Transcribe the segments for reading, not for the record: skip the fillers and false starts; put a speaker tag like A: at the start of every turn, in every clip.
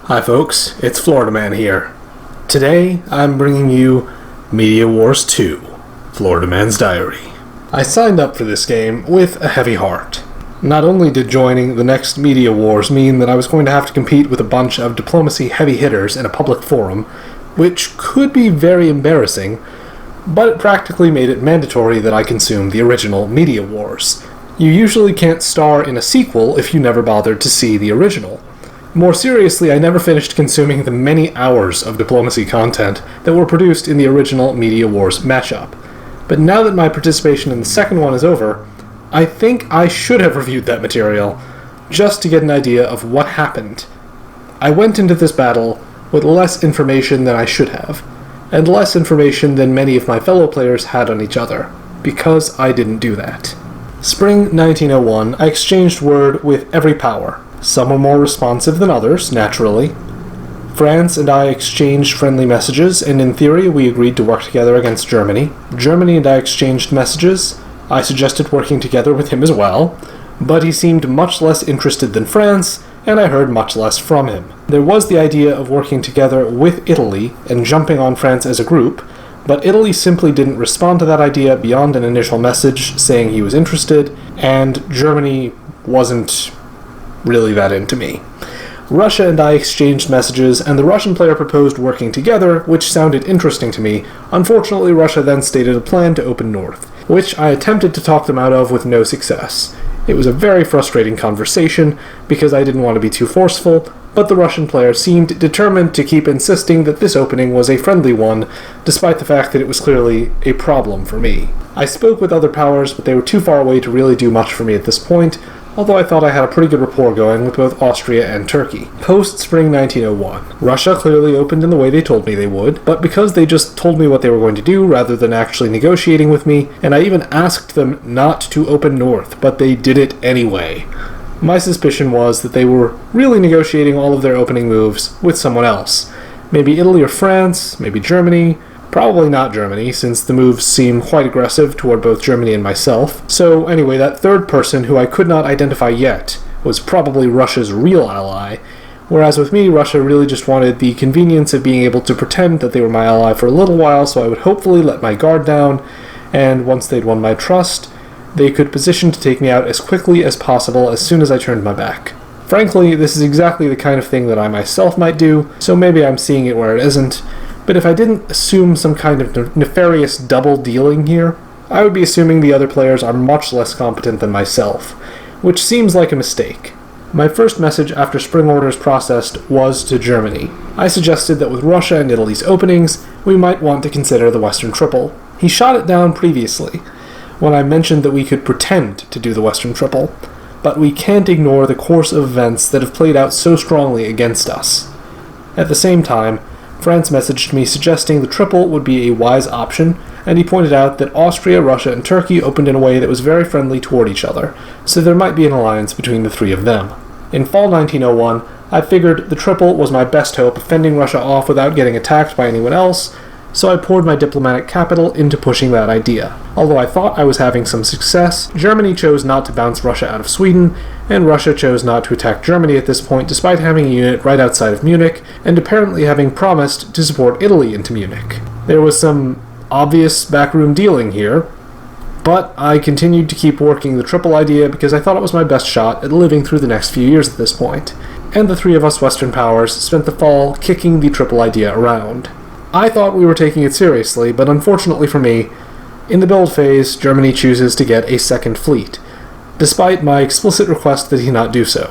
A: Hi folks, it's FloridaMan here. Today I'm bringing you Media Wars 2, FloridaMan's Diary. I signed up for this game with a heavy heart. Not only did joining the next Media Wars mean that I was going to have to compete with a bunch of diplomacy heavy hitters in a public forum, which could be very embarrassing, but it practically made it mandatory that I consume the original Media Wars. You usually can't star in a sequel if you never bothered to see the original. More seriously, I never finished consuming the many hours of diplomacy content that were produced in the original Media Wars matchup. But now that my participation in the second one is over, I think I should have reviewed that material, just to get an idea of what happened. I went into this battle with less information than I should have, and less information than many of my fellow players had on each other, because I didn't do that. Spring 1901, I exchanged word with every power. Some were more responsive than others, naturally. France and I exchanged friendly messages, and in theory we agreed to work together against Germany. Germany and I exchanged messages. I suggested working together with him as well, but he seemed much less interested than France, and I heard much less from him. There was the idea of working together with Italy and jumping on France as a group, but Italy simply didn't respond to that idea beyond an initial message saying he was interested, and Germany wasn't really that into me. Russia and I exchanged messages, and the Russian player proposed working together, which sounded interesting to me. Unfortunately, Russia then stated a plan to open north, which I attempted to talk them out of with no success. It was a very frustrating conversation, because I didn't want to be too forceful, but the Russian player seemed determined to keep insisting that this opening was a friendly one, despite the fact that it was clearly a problem for me. I spoke with other powers, but they were too far away to really do much for me at this point, although I thought I had a pretty good rapport going with both Austria and Turkey. Post-Spring 1901, Russia clearly opened in the way they told me they would, but because they just told me what they were going to do rather than actually negotiating with me, and I even asked them not to open north, but they did it anyway. My suspicion was that they were really negotiating all of their opening moves with someone else. Maybe Italy or France, maybe Germany. Probably not Germany, since the moves seem quite aggressive toward both Germany and myself. So anyway, that third person, who I could not identify yet, was probably Russia's real ally, whereas with me, Russia really just wanted the convenience of being able to pretend that they were my ally for a little while, so I would hopefully let my guard down, and once they'd won my trust, they could position to take me out as quickly as possible as soon as I turned my back. Frankly, this is exactly the kind of thing that I myself might do, so maybe I'm seeing it where it isn't. But if I didn't assume some kind of nefarious double dealing here, I would be assuming the other players are much less competent than myself, which seems like a mistake. My first message after spring orders processed was to Germany. I suggested that with Russia and Italy's openings, we might want to consider the Western Triple. He shot it down previously, when I mentioned that we could pretend to do the Western Triple, but we can't ignore the course of events that have played out so strongly against us. At the same time, France messaged me suggesting the triple would be a wise option, and he pointed out that Austria, Russia, and Turkey opened in a way that was very friendly toward each other, so there might be an alliance between the three of them. In fall 1901, I figured the triple was my best hope of fending Russia off without getting attacked by anyone else, so I poured my diplomatic capital into pushing that idea. Although I thought I was having some success, Germany chose not to bounce Russia out of Sweden, and Russia chose not to attack Germany at this point despite having a unit right outside of Munich, and apparently having promised to support Italy into Munich. There was some obvious backroom dealing here, but I continued to keep working the triple idea because I thought it was my best shot at living through the next few years at this point, and the three of us Western powers spent the fall kicking the triple idea around. I thought we were taking it seriously, but unfortunately for me, in the build phase, Germany chooses to get a second fleet, despite my explicit request that he not do so,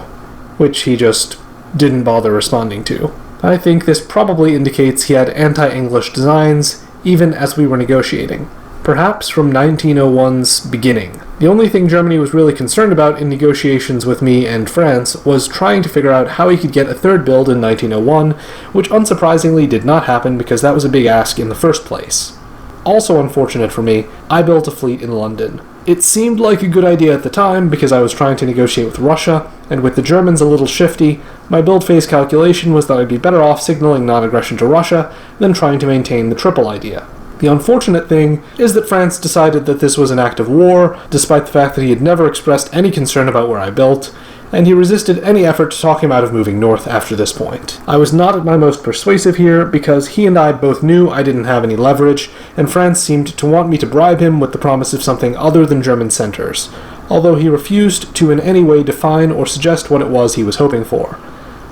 A: which he just didn't bother responding to. I think this probably indicates he had anti-English designs, even as we were negotiating, perhaps from 1901's beginning. The only thing Germany was really concerned about in negotiations with me and France was trying to figure out how he could get a third build in 1901, which unsurprisingly did not happen because that was a big ask in the first place. Also unfortunate for me, I built a fleet in London. It seemed like a good idea at the time because I was trying to negotiate with Russia, and with the Germans a little shifty, my build phase calculation was that I'd be better off signaling non-aggression to Russia than trying to maintain the triple idea. The unfortunate thing is that France decided that this was an act of war, despite the fact that he had never expressed any concern about where I built, and he resisted any effort to talk him out of moving north after this point. I was not at my most persuasive here, because he and I both knew I didn't have any leverage, and France seemed to want me to bribe him with the promise of something other than German centers, although he refused to in any way define or suggest what it was he was hoping for.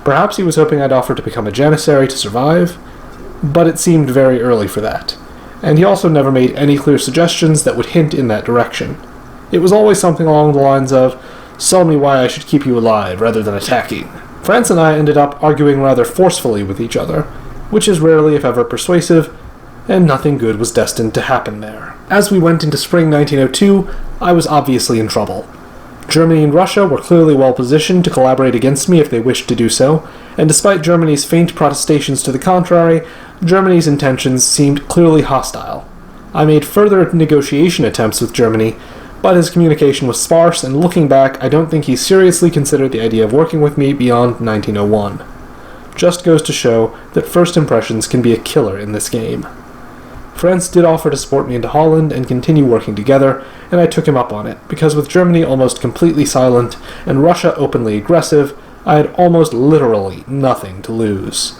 A: Perhaps he was hoping I'd offer to become a janissary to survive, but it seemed very early for that, and he also never made any clear suggestions that would hint in that direction. It was always something along the lines of, "Sell me why I should keep you alive rather than attacking." France and I ended up arguing rather forcefully with each other, which is rarely if ever persuasive, and nothing good was destined to happen there. As we went into spring 1902, I was obviously in trouble. Germany and Russia were clearly well positioned to collaborate against me if they wished to do so, and despite Germany's faint protestations to the contrary, Germany's intentions seemed clearly hostile. I made further negotiation attempts with Germany, but his communication was sparse, and looking back, I don't think he seriously considered the idea of working with me beyond 1901. Just goes to show that first impressions can be a killer in this game. France did offer to support me into Holland and continue working together, and I took him up on it, because with Germany almost completely silent and Russia openly aggressive, I had almost literally nothing to lose.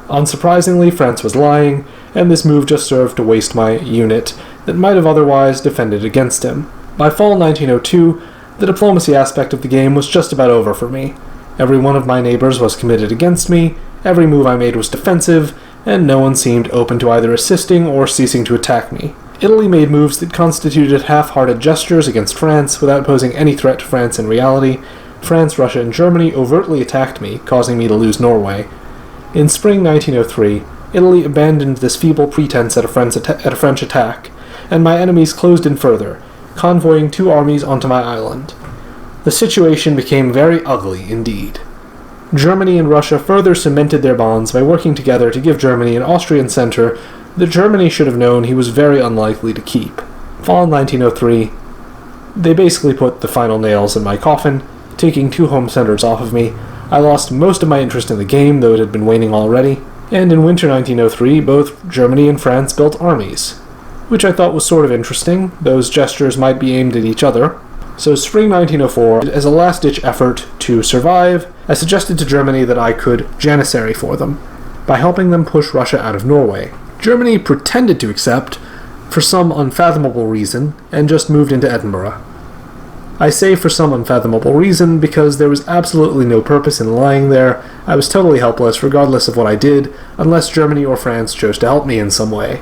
A: Unsurprisingly, France was lying, and this move just served to waste my unit that might have otherwise defended against him. By fall 1902, the diplomacy aspect of the game was just about over for me. Every one of my neighbors was committed against me, every move I made was defensive, and no one seemed open to either assisting or ceasing to attack me. Italy made moves that constituted half-hearted gestures against France without posing any threat to France in reality. France, Russia, and Germany overtly attacked me, causing me to lose Norway. In spring 1903, Italy abandoned this feeble pretense at a French attack, and my enemies closed in further, convoying 2 armies onto my island. The situation became very ugly indeed. Germany and Russia further cemented their bonds by working together to give Germany an Austrian center that Germany should have known he was very unlikely to keep. Fall 1903, they basically put the final nails in my coffin, taking 2 home centers off of me. I lost most of my interest in the game, though it had been waning already, and in winter 1903, both Germany and France built armies, which I thought was sort of interesting. Those gestures might be aimed at each other. So spring 1904, as a last-ditch effort to survive, I suggested to Germany that I could janissary for them, by helping them push Russia out of Norway. Germany pretended to accept, for some unfathomable reason, and just moved into Edinburgh. I say for some unfathomable reason because there was absolutely no purpose in lying there. I was totally helpless regardless of what I did, unless Germany or France chose to help me in some way.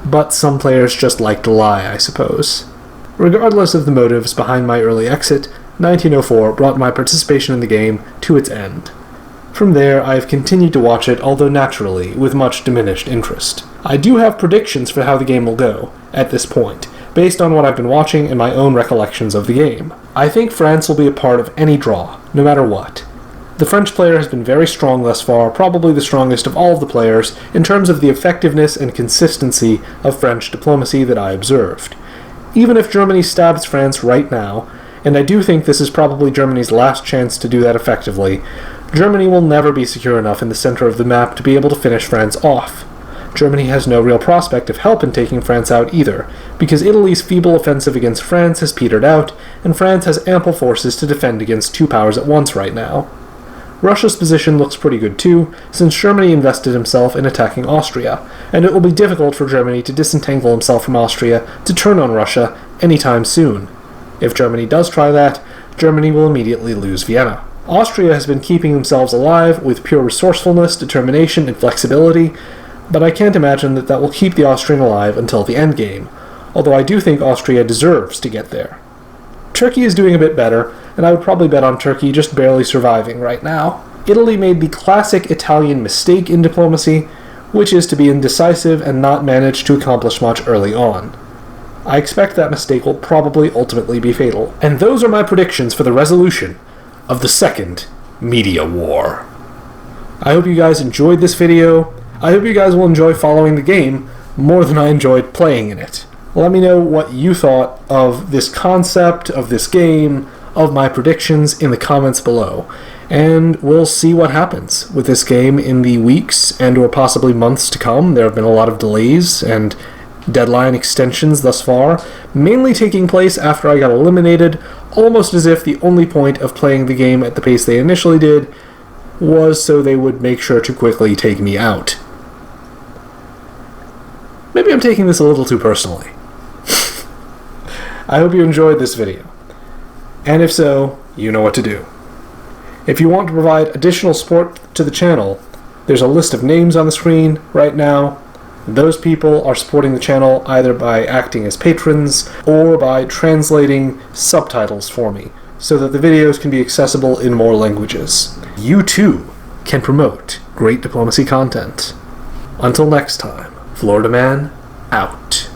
A: But some players just like to lie, I suppose. Regardless of the motives behind my early exit, 1904 brought my participation in the game to its end. From there, I have continued to watch it, although naturally, with much diminished interest. I do have predictions for how the game will go, at this point, based on what I've been watching and my own recollections of the game. I think France will be a part of any draw, no matter what. The French player has been very strong thus far, probably the strongest of all of the players, in terms of the effectiveness and consistency of French diplomacy that I observed. Even if Germany stabs France right now, and I do think this is probably Germany's last chance to do that effectively, Germany will never be secure enough in the center of the map to be able to finish France off. Germany has no real prospect of help in taking France out either, because Italy's feeble offensive against France has petered out, and France has ample forces to defend against 2 powers at once right now. Russia's position looks pretty good too, since Germany invested himself in attacking Austria, and it will be difficult for Germany to disentangle himself from Austria to turn on Russia anytime soon. If Germany does try that, Germany will immediately lose Vienna. Austria has been keeping themselves alive with pure resourcefulness, determination, and flexibility, but I can't imagine that that will keep the Austrian alive until the endgame, although I do think Austria deserves to get there. Turkey is doing a bit better, and I would probably bet on Turkey just barely surviving right now. Italy made the classic Italian mistake in diplomacy, which is to be indecisive and not manage to accomplish much early on. I expect that mistake will probably ultimately be fatal. And those are my predictions for the resolution of the Second Media War. I hope you guys enjoyed this video. I hope you guys will enjoy following the game more than I enjoyed playing in it. Let me know what you thought of this concept, of this game, of my predictions in the comments below. And we'll see what happens with this game in the weeks and or possibly months to come. There have been a lot of delays and deadline extensions thus far, mainly taking place after I got eliminated, almost as if the only point of playing the game at the pace they initially did was so they would make sure to quickly take me out. Maybe I'm taking this a little too personally. I hope you enjoyed this video, and if so, you know what to do. If you want to provide additional support to the channel, there's a list of names on the screen right now. Those people are supporting the channel either by acting as patrons or by translating subtitles for me, so that the videos can be accessible in more languages. You too can promote great diplomacy content. Until next time, Florida Man out.